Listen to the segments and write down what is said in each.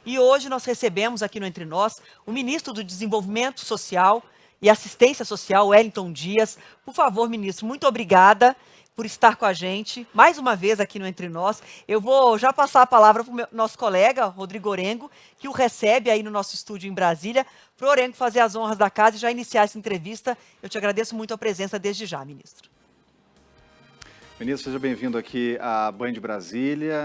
E hoje nós recebemos aqui no Entre Nós o ministro do Desenvolvimento Social e Assistência Social, Wellington Dias. Por favor, ministro, muito obrigada por estar com a gente mais uma vez aqui no Entre Nós. Eu vou já passar a palavra para o nosso colega, Rodrigo Orengo, que o recebe aí no nosso estúdio em Brasília, para o Orengo fazer as honras da casa e já iniciar essa entrevista. Eu te agradeço muito a presença desde já, ministro. Ministro, seja bem-vindo aqui à Band Brasília.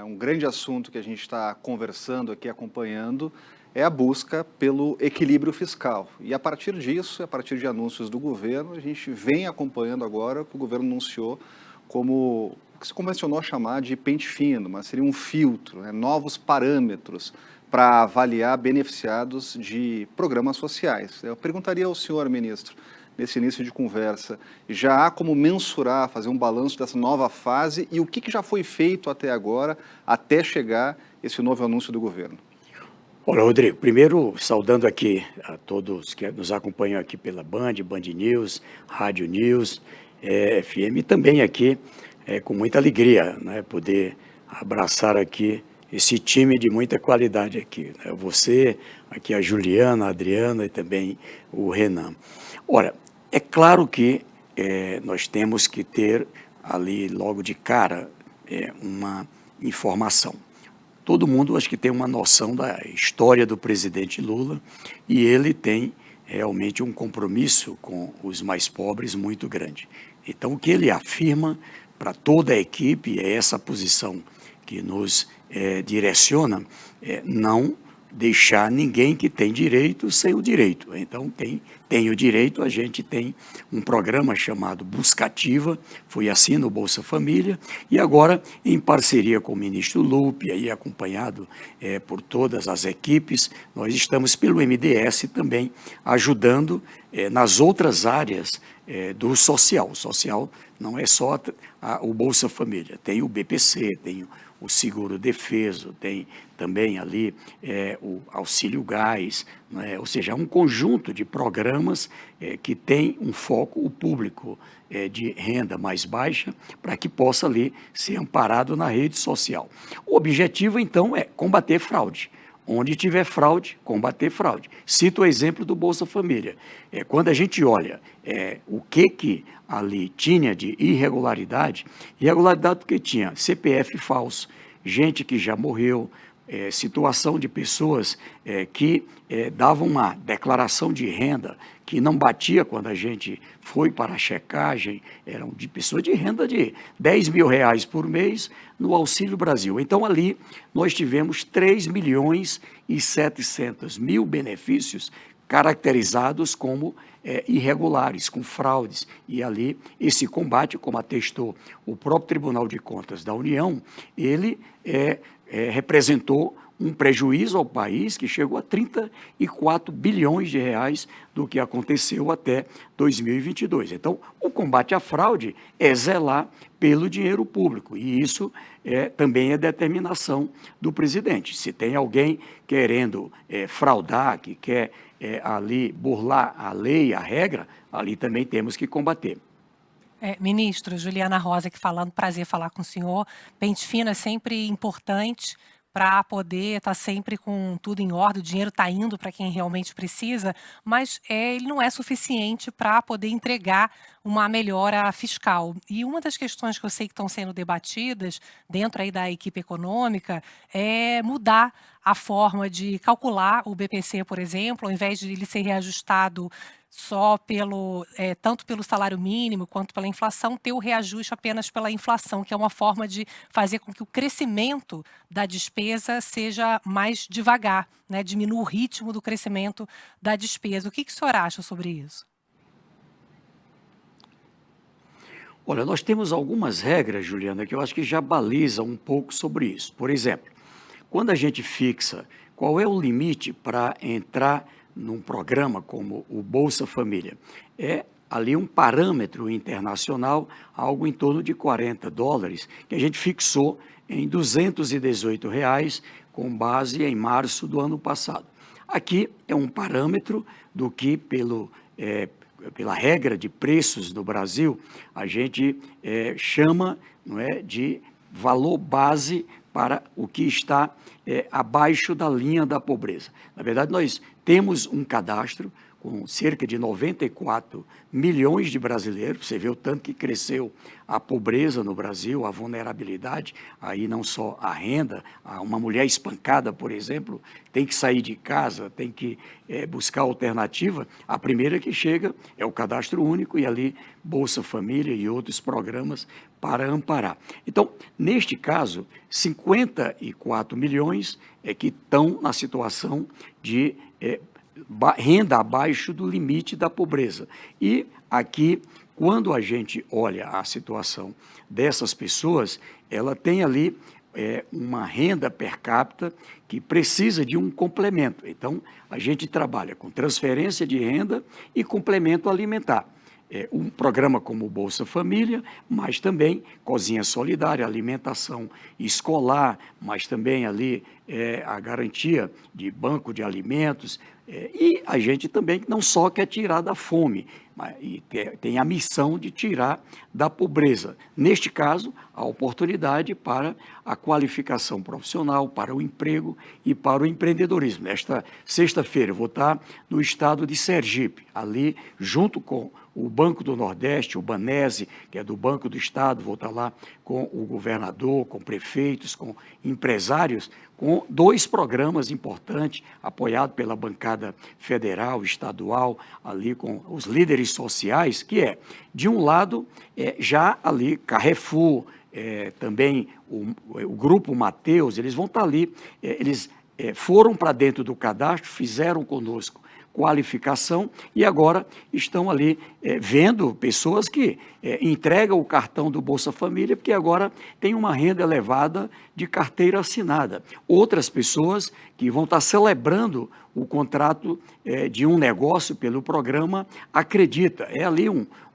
Um grande assunto que a gente está conversando aqui, acompanhando, é a busca pelo equilíbrio fiscal. E a partir disso, a partir de anúncios do governo, a gente vem acompanhando agora o que o governo anunciou como o que se convencionou a chamar de pente fino, mas seria um filtro, né, novos parâmetros para avaliar beneficiados de programas sociais. Eu perguntaria ao senhor, ministro, nesse início de conversa, já há como mensurar, fazer um balanço dessa nova fase e o que já foi feito até agora, até chegar esse novo anúncio do governo? Olá, Rodrigo. Primeiro, saudando aqui a todos que nos acompanham aqui pela Band News, Rádio News, FM, e também aqui, com muita alegria, né, poder abraçar aqui esse time de muita qualidade aqui, né? Você, aqui a Juliana, a Adriana e também o Renan. Ora, é claro que nós temos que ter ali logo de cara uma informação. Todo mundo acho que tem uma noção da história do presidente Lula e ele tem realmente um compromisso com os mais pobres muito grande. Então, o que ele afirma para toda a equipe é essa posição que nos direciona, não deixar ninguém que tem direito sem o direito. Então, quem tem o direito, a gente tem um programa chamado Buscativa, foi assim no Bolsa Família, e agora, em parceria com o ministro Lupe, aí acompanhado por todas as equipes, nós estamos pelo MDS também ajudando nas outras áreas do social. O social não é só o Bolsa Família, tem o BPC, tem o seguro defeso, tem também ali o auxílio gás, né? Ou seja, um conjunto de programas que tem um foco, o público de renda mais baixa, para que possa ali ser amparado na rede social. O objetivo, então, é combater fraude. Onde tiver fraude, combater fraude. Cito o exemplo do Bolsa Família. Quando a gente olha o que ali tinha de irregularidade porque tinha CPF falso, gente que já morreu, situação de pessoas que davam uma declaração de renda que não batia quando a gente foi para a checagem, eram de pessoas de renda de R$10 mil por mês no Auxílio Brasil. Então, ali nós tivemos 3.700.000 benefícios caracterizados como irregulares, com fraudes. E ali, esse combate, como atestou o próprio Tribunal de Contas da União, ele representou um prejuízo ao país que chegou a 34 bilhões de reais do que aconteceu até 2022. Então, o combate à fraude é zelar pelo dinheiro público, e isso também é determinação do presidente. Se tem alguém querendo fraudar, que quer ali burlar a lei, a regra, ali também temos que combater. Ministro, Juliana Rosa aqui falando, prazer falar com o senhor. Pente fino é sempre importante para poder estar sempre com tudo em ordem, o dinheiro está indo para quem realmente precisa, mas ele não é suficiente para poder entregar uma melhora fiscal. E uma das questões que eu sei que estão sendo debatidas dentro aí da equipe econômica é mudar a forma de calcular o BPC, por exemplo, ao invés de ele ser reajustado só tanto pelo salário mínimo quanto pela inflação, ter o reajuste apenas pela inflação, que é uma forma de fazer com que o crescimento da despesa seja mais devagar, né? Diminua o ritmo do crescimento da despesa. O que o senhor acha sobre isso? Olha, nós temos algumas regras, Juliana, que eu acho que já balizam um pouco sobre isso. Por exemplo, quando a gente fixa qual é o limite para entrar num programa como o Bolsa Família, é ali um parâmetro internacional, algo em torno de $40, que a gente fixou em R$218, com base em março do ano passado. Aqui é um parâmetro do que, pela regra de preços no Brasil, a gente chama, não é, de valor base para o que está abaixo da linha da pobreza. Na verdade, nós temos um cadastro com cerca de 94 milhões de brasileiros. Você vê o tanto que cresceu a pobreza no Brasil, a vulnerabilidade, aí não só a renda, uma mulher espancada, por exemplo, tem que sair de casa, tem que buscar alternativa. A primeira que chega é o Cadastro Único e ali Bolsa Família e outros programas para amparar. Então, neste caso, 54 milhões que estão na situação de renda abaixo do limite da pobreza. E aqui, quando a gente olha a situação dessas pessoas, ela tem ali uma renda per capita que precisa de um complemento. Então, a gente trabalha com transferência de renda e complemento alimentar. Um programa como o Bolsa Família, mas também Cozinha Solidária, alimentação escolar, mas também ali a garantia de banco de alimentos, e a gente também não só quer tirar da fome, mas tem a missão de tirar da pobreza. Neste caso, a oportunidade para a qualificação profissional, para o emprego e para o empreendedorismo. Nesta sexta-feira, eu vou estar no estado de Sergipe, ali junto com o Banco do Nordeste, o Banese, que é do Banco do Estado, vou estar lá com o governador, com prefeitos, com empresários, com 2 programas importantes, apoiados pela bancada federal, estadual, ali com os líderes sociais, que de um lado, já ali Carrefour, também o Grupo Mateus, eles vão estar ali, eles foram para dentro do cadastro, fizeram conosco qualificação e agora estão ali vendo pessoas que entregam o cartão do Bolsa Família porque agora tem uma renda elevada de carteira assinada. Outras pessoas que vão estar celebrando o contrato de um negócio pelo programa Acredita. É ali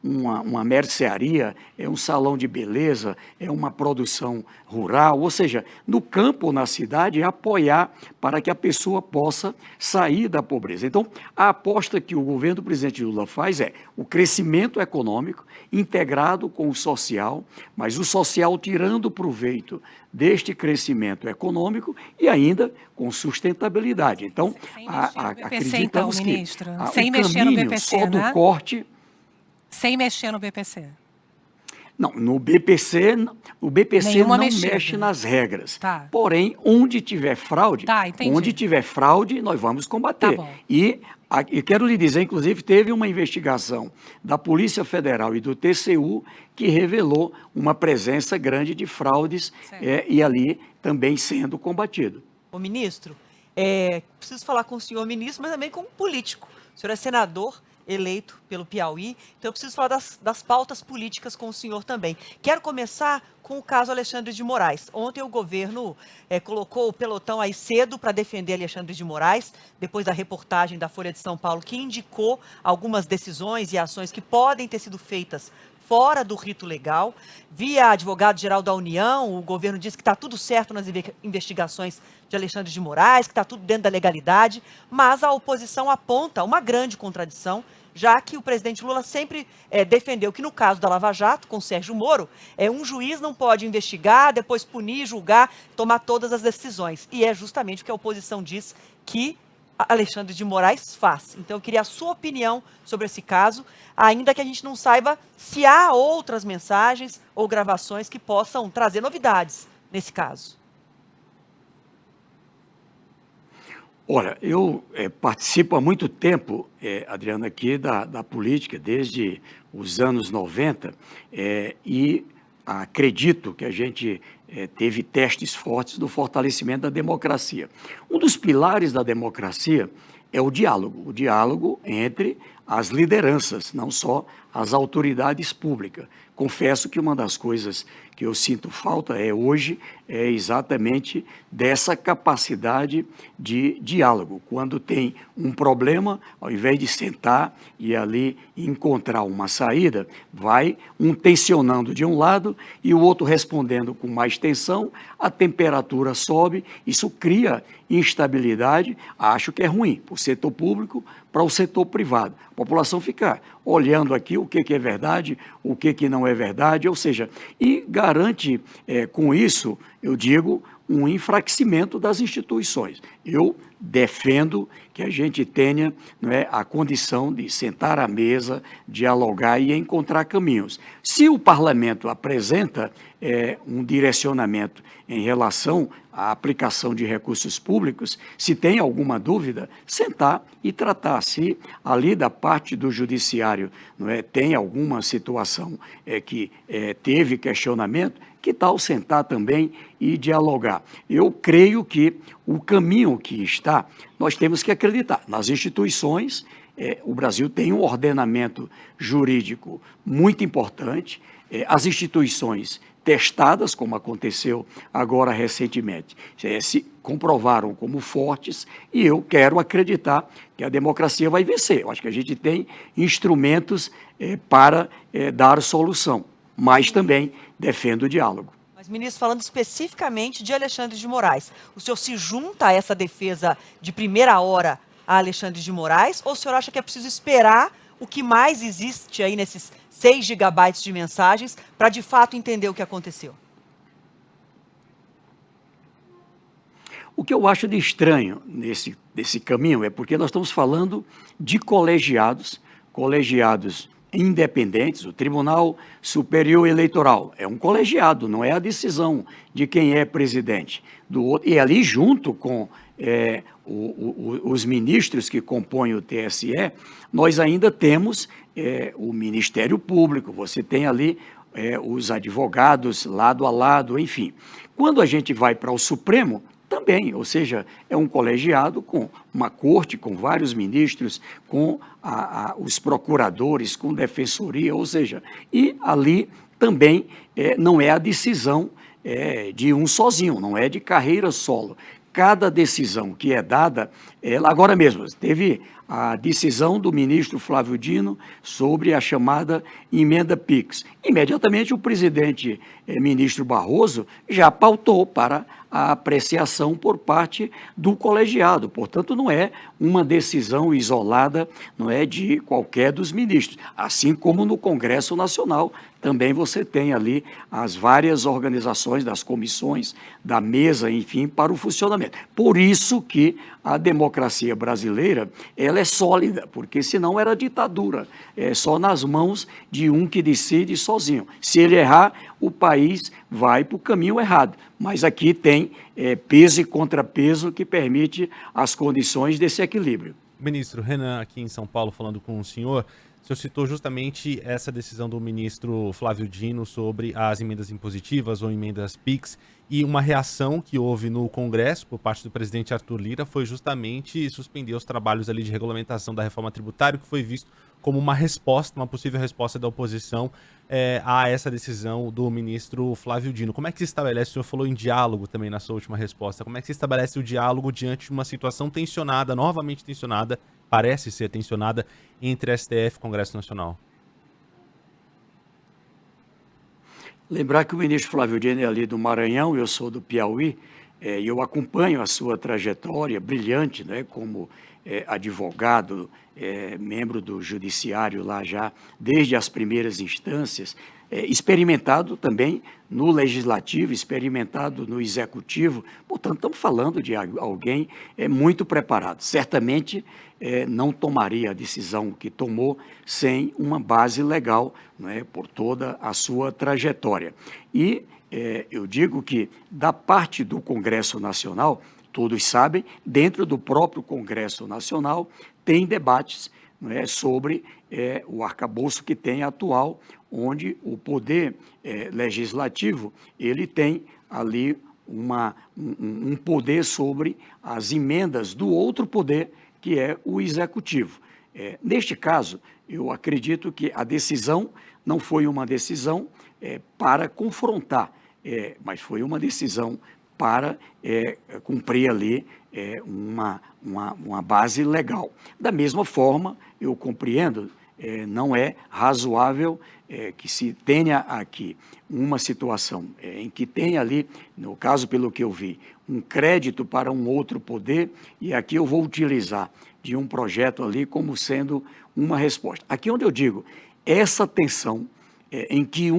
uma mercearia, é um salão de beleza, é uma produção rural, ou seja, no campo ou na cidade, é apoiar para que a pessoa possa sair da pobreza. Então, a aposta que o governo do presidente Lula faz é o crescimento econômico integrado com o social, mas o social tirando proveito deste crescimento econômico e ainda com sustentabilidade. Então, acreditamos que sem o mexer no caminho BPC, só do né? corte... Sem mexer no BPC. Não, no BPC, o BPC Nenhuma não mexida. mexe nas regras. Tá. Porém, onde tiver fraude, entendi. nós vamos combater. Tá bom. E eu quero lhe dizer, inclusive, teve uma investigação da Polícia Federal e do TCU que revelou uma presença grande de fraudes e ali também sendo combatido. Ô, ministro, preciso falar com o senhor ministro, mas também com um político. O senhor é senador eleito pelo Piauí, então eu preciso falar das pautas políticas com o senhor também. Quero começar com o caso Alexandre de Moraes. Ontem o governo colocou o pelotão aí cedo para defender Alexandre de Moraes, depois da reportagem da Folha de São Paulo, que indicou algumas decisões e ações que podem ter sido feitas fora do rito legal. Via advogado-geral da União, o governo disse que está tudo certo nas investigações de Alexandre de Moraes, que está tudo dentro da legalidade, mas a oposição aponta uma grande contradição, já que o presidente Lula sempre defendeu que no caso da Lava Jato, com Sérgio Moro, um juiz não pode investigar, depois punir, julgar, tomar todas as decisões. E é justamente o que a oposição diz que Alexandre de Moraes faz. Então, eu queria a sua opinião sobre esse caso, ainda que a gente não saiba se há outras mensagens ou gravações que possam trazer novidades nesse caso. Olha, eu participo há muito tempo, Adriana, aqui da política, desde os anos 90, e acredito que a gente teve testes fortes do fortalecimento da democracia. Um dos pilares da democracia é o diálogo entre as lideranças, não só as autoridades públicas. Confesso que uma das coisas que eu sinto falta hoje é exatamente dessa capacidade de diálogo. Quando tem um problema, ao invés de sentar e ali encontrar uma saída, vai um tensionando de um lado e o outro respondendo com mais tensão, a temperatura sobe, isso cria instabilidade, acho que é ruim para o setor público, para o setor privado. A população fica olhando aqui o que é verdade, o que não é verdade, ou seja, e garante com isso, eu digo, um enfraquecimento das instituições. Eu defendo que a gente tenha, não é, a condição de sentar à mesa, dialogar e encontrar caminhos. Se o parlamento apresenta um direcionamento em relação à aplicação de recursos públicos, se tem alguma dúvida, sentar e tratar. Se ali da parte do judiciário, não é, tem alguma situação que teve questionamento, que tal sentar também e dialogar? Eu creio que o caminho que está, nós temos que acreditar nas instituições. O Brasil tem um ordenamento jurídico muito importante, as instituições testadas, como aconteceu agora recentemente, se comprovaram como fortes, e eu quero acreditar que a democracia vai vencer. Eu acho que a gente tem instrumentos para dar solução, mas também defendo o diálogo. Mas, ministro, falando especificamente de Alexandre de Moraes, o senhor se junta a essa defesa de primeira hora a Alexandre de Moraes, ou o senhor acha que é preciso esperar o que mais existe aí nesses 6 gigabytes de mensagens para, de fato, entender o que aconteceu? O que eu acho de estranho nesse caminho é porque nós estamos falando de colegiados independentes. O Tribunal Superior Eleitoral é um colegiado, não é a decisão de quem é presidente. E ali, junto com os ministros que compõem o TSE, nós ainda temos o Ministério Público, você tem ali os advogados lado a lado, enfim. Quando a gente vai para o Supremo, também, ou seja, é um colegiado com uma corte, com vários ministros, com os procuradores, com defensoria, ou seja, e ali também não é a decisão de um sozinho, não é de carreira solo. Cada decisão que é dada, agora mesmo, teve a decisão do ministro Flávio Dino sobre a chamada emenda PIX. Imediatamente o presidente, ministro Barroso, já pautou para a apreciação por parte do colegiado. Portanto, não é uma decisão isolada, não é de qualquer dos ministros. Assim como no Congresso Nacional, também você tem ali as várias organizações das comissões, da mesa, enfim, para o funcionamento. Por isso que a democracia brasileira, ela é sólida, porque senão era ditadura, só nas mãos de um que decide sozinho. Se ele errar, o país vai para o caminho errado. Mas aqui tem peso e contrapeso que permite as condições desse equilíbrio. Ministro, Renan aqui em São Paulo falando com o senhor citou justamente essa decisão do ministro Flávio Dino sobre as emendas impositivas ou emendas PIX, e uma reação que houve no Congresso por parte do presidente Arthur Lira foi justamente suspender os trabalhos ali de regulamentação da reforma tributária, que foi visto como uma resposta, uma possível resposta da oposição a essa decisão do ministro Flávio Dino. Como é que se estabelece, o senhor falou em diálogo também na sua última resposta, como é que se estabelece o diálogo diante de uma situação tensionada, novamente tensionada, parece ser tensionada, entre STF e Congresso Nacional? Lembrar que o ministro Flávio Dino é ali do Maranhão, eu sou do Piauí, e eu acompanho a sua trajetória brilhante, né, como advogado, membro do judiciário lá já, desde as primeiras instâncias, experimentado também no legislativo, experimentado no executivo. Portanto, estamos falando de alguém muito preparado. Certamente não tomaria a decisão que tomou sem uma base legal, não é, por toda a sua trajetória. E eu digo que, da parte do Congresso Nacional, todos sabem, dentro do próprio Congresso Nacional, tem debates, não é, sobre o arcabouço que tem atual, onde o poder legislativo ele tem ali um poder sobre as emendas do outro poder, que é o executivo. Neste caso, eu acredito que a decisão não foi uma decisão para confrontar, mas foi uma decisão para cumprir ali uma base legal. Da mesma forma, eu compreendo, não é razoável que se tenha aqui uma situação em que tem ali, no caso pelo que eu vi, um crédito para um outro poder, e aqui eu vou utilizar de um projeto ali como sendo uma resposta. Aqui onde eu digo, essa tensão em que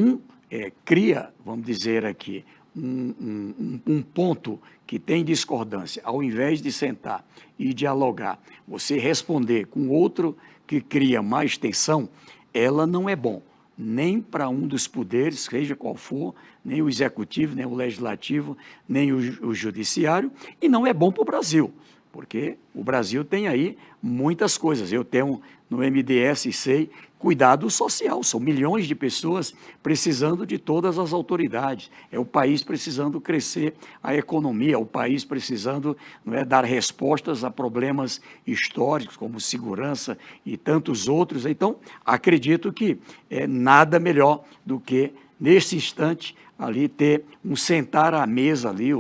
cria, vamos dizer aqui, um ponto que tem discordância, ao invés de sentar e dialogar, você responder com outro que cria mais tensão, ela não é bom, nem para um dos poderes, seja qual for, nem o executivo, nem o legislativo, nem o judiciário, e não é bom para o Brasil, porque o Brasil tem aí muitas coisas. Eu tenho no MDS, sei, cuidado social, são milhões de pessoas precisando de todas as autoridades, é o país precisando crescer a economia, é o país precisando, não é, dar respostas a problemas históricos como segurança e tantos outros. Então, acredito que é nada melhor do que, nesse instante, ali ter um sentar à mesa ali,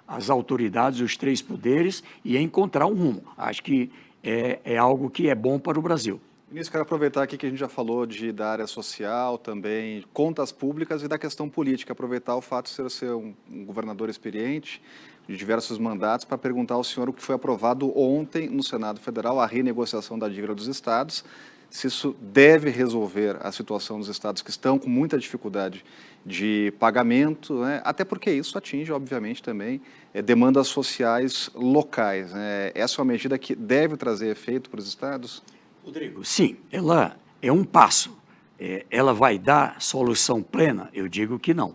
as autoridades, os três poderes, e encontrar um rumo. Acho que é algo que é bom para o Brasil. Ministro, quero aproveitar aqui que a gente já falou da área social, também contas públicas e da questão política, aproveitar o fato de ser um governador experiente, de diversos mandatos, para perguntar ao senhor o que foi aprovado ontem no Senado Federal, a renegociação da dívida dos estados, se isso deve resolver a situação dos estados que estão com muita dificuldade de pagamento, né? Até porque isso atinge, obviamente, também demandas sociais locais, né? Essa é uma medida que deve trazer efeito para os estados? Rodrigo, sim, ela é um passo. Ela vai dar solução plena? Eu digo que não.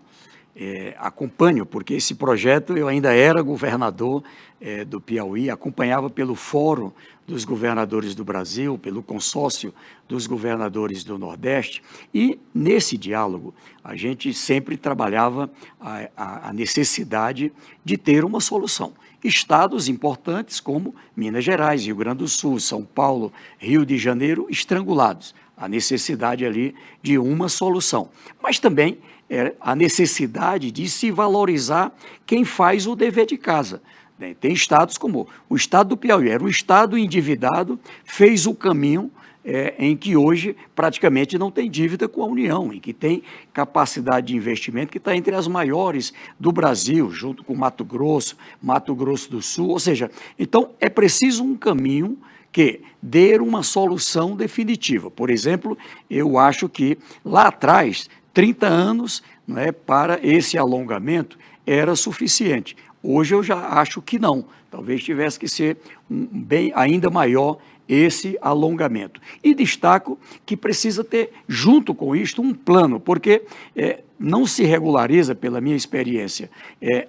Acompanho, porque esse projeto, eu ainda era governador do Piauí, acompanhava pelo Fórum dos Governadores do Brasil, pelo consórcio dos governadores do Nordeste, e nesse diálogo a gente sempre trabalhava a necessidade de ter uma solução. Estados importantes como Minas Gerais, Rio Grande do Sul, São Paulo, Rio de Janeiro, estrangulados. A necessidade ali de uma solução. Mas também a necessidade de se valorizar quem faz o dever de casa. Tem estados como o estado do Piauí, era um estado endividado, fez o caminho em que hoje praticamente não tem dívida com a União, em que tem capacidade de investimento que está entre as maiores do Brasil, junto com Mato Grosso do Sul, ou seja, então é preciso um caminho que dê uma solução definitiva. Por exemplo, eu acho que lá atrás, 30 anos, não é, para esse alongamento era suficiente. Hoje eu já acho que não, talvez tivesse que ser bem ainda maior esse alongamento. E destaco que precisa ter, junto com isto, um plano, porque não se regulariza, pela minha experiência,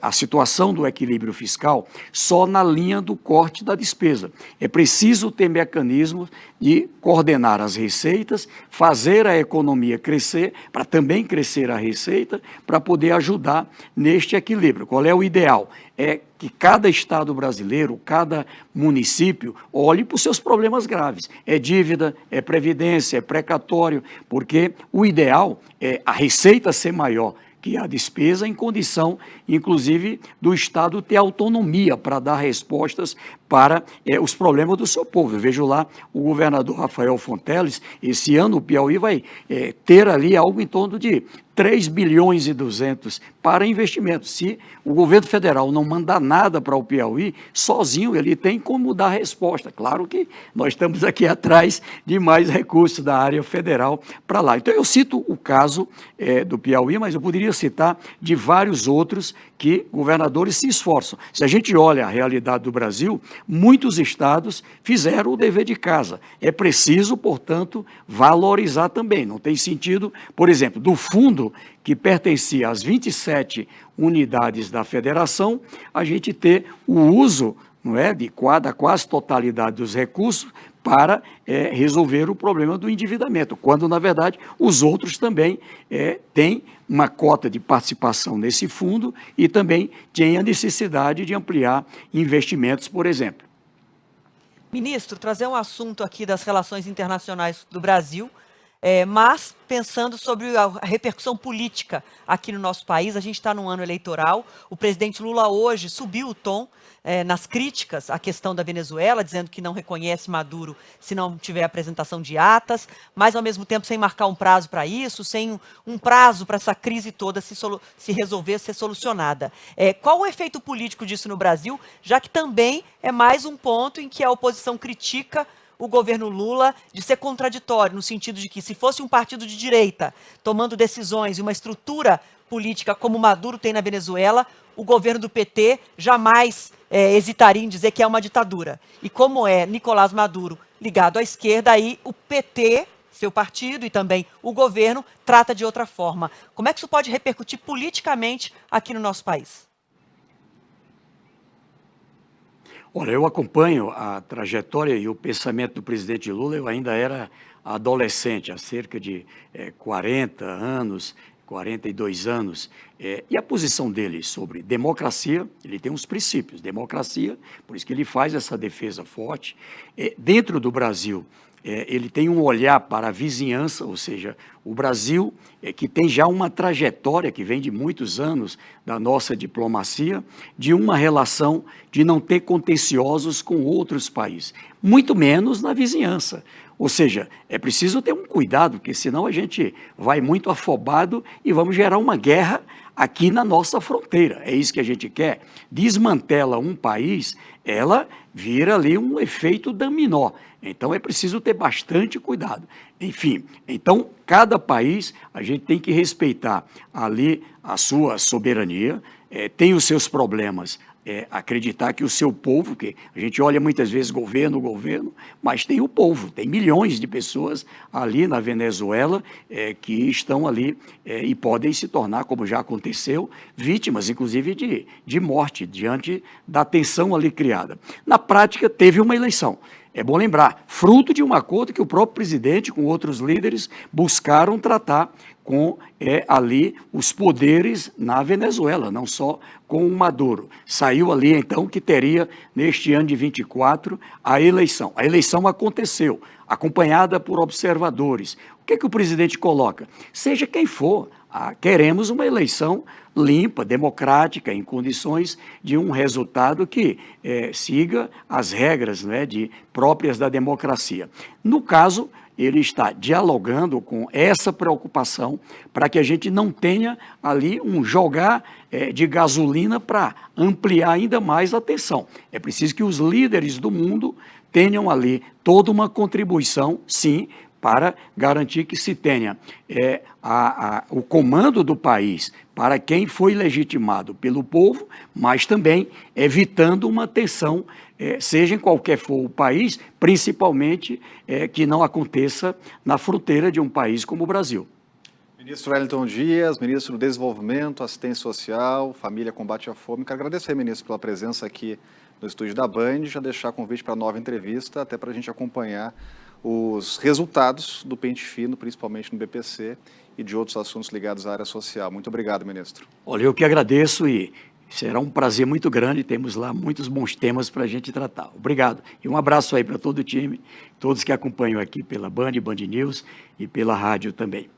a situação do equilíbrio fiscal só na linha do corte da despesa. É preciso ter mecanismos de coordenar as receitas, fazer a economia crescer, para também crescer a receita, para poder ajudar neste equilíbrio. Qual é o ideal? É que cada estado brasileiro, cada município, olhe para os seus problemas graves. É dívida, é previdência, é precatório, porque o ideal é a receita ser maior que a despesa, em condição, inclusive, do Estado ter autonomia para dar respostas para os problemas do seu povo. Eu vejo lá o governador Rafael Fonteles, esse ano o Piauí vai ter ali algo em torno de 3 bilhões e 200 para investimentos. Se o governo federal não mandar nada para o Piauí, sozinho ele tem como dar resposta. Claro que nós estamos aqui atrás de mais recursos da área federal para lá. Então eu cito o caso do Piauí, mas eu poderia citar de vários outros que governadores se esforçam. Se a gente olha a realidade do Brasil, muitos estados fizeram o dever de casa. É preciso, portanto, valorizar também. Não tem sentido, por exemplo, do fundo que pertencia às 27 unidades da federação, a gente ter o uso, não é, da quase totalidade dos recursos para resolver o problema do endividamento, quando, na verdade, os outros também têm uma cota de participação nesse fundo e também têm a necessidade de ampliar investimentos, por exemplo. Ministro, trazer um assunto aqui das relações internacionais do Brasil, mas pensando sobre a repercussão política aqui no nosso país. A gente está num ano eleitoral, o presidente Lula hoje subiu o tom nas críticas à questão da Venezuela, dizendo que não reconhece Maduro se não tiver apresentação de atas, mas ao mesmo tempo sem marcar um prazo para isso, sem um prazo para essa crise toda se resolver, ser solucionada. Qual o efeito político disso no Brasil, já que também é mais um ponto em que a oposição critica o governo Lula de ser contraditório, no sentido de que se fosse um partido de direita tomando decisões e uma estrutura política como Maduro tem na Venezuela, o governo do PT jamais hesitaria em dizer que é uma ditadura. E como é Nicolás Maduro ligado à esquerda, aí o PT, seu partido e também o governo, trata de outra forma. Como é que isso pode repercutir politicamente aqui no nosso país? Olha, eu acompanho a trajetória e o pensamento do presidente Lula. Eu ainda era adolescente, há cerca de 40 anos, 42 anos, e a posição dele sobre democracia, ele tem uns princípios, democracia, por isso que ele faz essa defesa forte. Dentro do Brasil, ele tem um olhar para a vizinhança, ou seja, o Brasil, que tem já uma trajetória que vem de muitos anos da nossa diplomacia, de uma relação de não ter contenciosos com outros países, muito menos na vizinhança. Ou seja, é preciso ter um cuidado, porque senão a gente vai muito afobado e vamos gerar uma guerra aqui na nossa fronteira. É isso que a gente quer. Desmantela um país, ela vira ali um efeito dominó. Então é preciso ter bastante cuidado. Enfim, então cada país a gente tem que respeitar ali a sua soberania, tem os seus problemas. Acreditar que o seu povo, que a gente olha muitas vezes governo, mas tem o povo, tem milhões de pessoas ali na Venezuela que estão ali e podem se tornar, como já aconteceu, vítimas, inclusive, de morte, diante da tensão ali criada. Na prática, teve uma eleição. É bom lembrar, fruto de um acordo que o próprio presidente, com outros líderes, buscaram tratar com ali os poderes na Venezuela, não só com o Maduro. Saiu ali, então, que teria, neste ano de 24, a eleição. A eleição aconteceu, acompanhada por observadores. O que o presidente coloca? Seja quem for, queremos uma eleição limpa, democrática, em condições de um resultado que siga as regras, né, próprias da democracia. No caso, ele está dialogando com essa preocupação para que a gente não tenha ali um jogar de gasolina para ampliar ainda mais a tensão. É preciso que os líderes do mundo tenham ali toda uma contribuição, sim, para garantir que se tenha o comando do país para quem foi legitimado pelo povo, mas também evitando uma tensão, seja em qualquer for o país, principalmente que não aconteça na fronteira de um país como o Brasil. Ministro Wellington Dias, ministro do Desenvolvimento, Assistência Social, Família, Combate à Fome. Quero agradecer, ministro, pela presença aqui no estúdio da Band, já deixar convite para a nova entrevista, até para a gente acompanhar os resultados do Pente Fino, principalmente no BPC, e de outros assuntos ligados à área social. Muito obrigado, ministro. Olha, eu que agradeço e será um prazer muito grande, temos lá muitos bons temas para a gente tratar. Obrigado. E um abraço aí para todo o time, todos que acompanham aqui pela Band, Band News e pela rádio também.